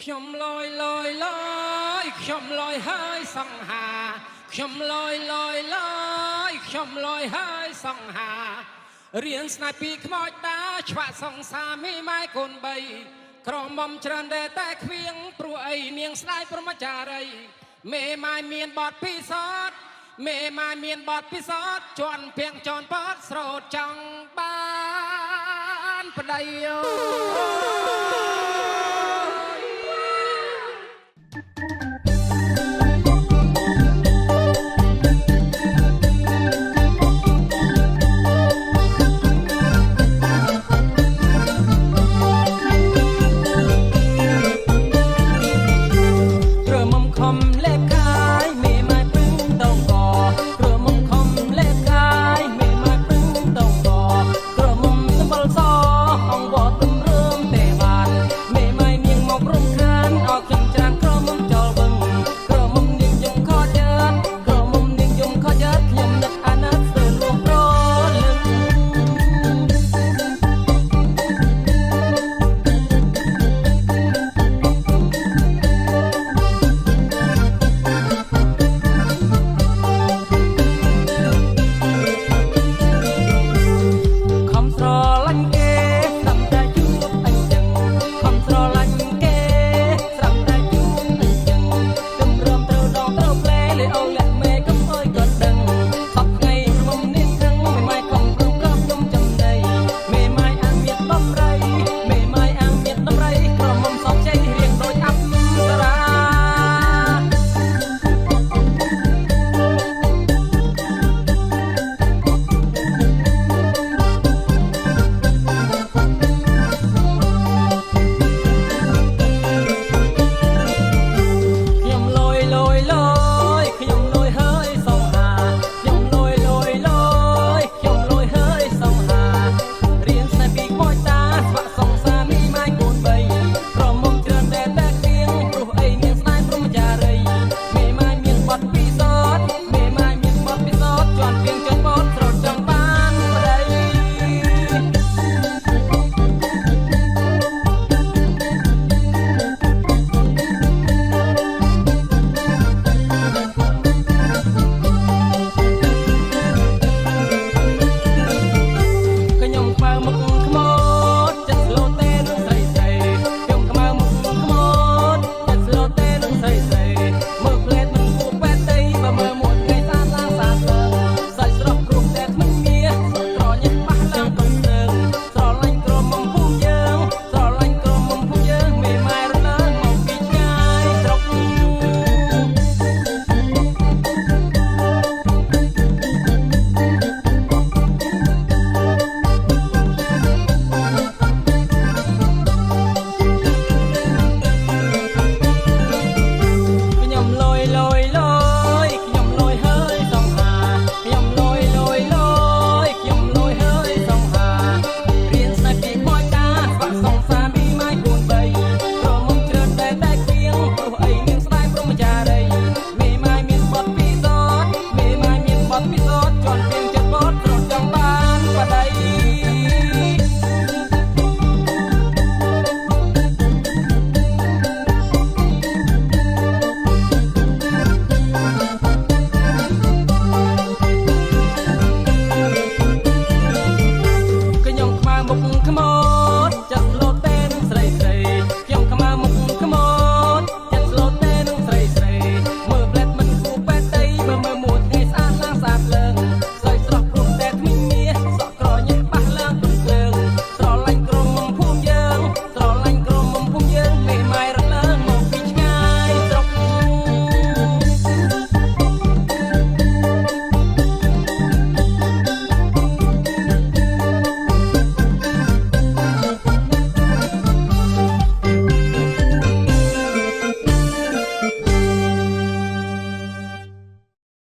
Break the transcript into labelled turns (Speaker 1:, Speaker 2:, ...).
Speaker 1: ខ្ញុំលយលយលយខ្ញុំលយហើយសង្ហាខ្ញុំលយលយលយខ្ញុំលយហើយសង្ហារៀនស្នេហ៍ពីខ្មោចតាឆ្វាក់សង្សារមីម៉ែកូនបីក្រមុំច្រើនតែខ្វៀងព្រោះអីនាងស្ដាយព្រមចារីមេម៉ែមានបទពិសោធន៍មេម៉ែមានបទពិសោធន៍ជន់ពីងជន់ពតស្រោតចង់បានប្តីយោ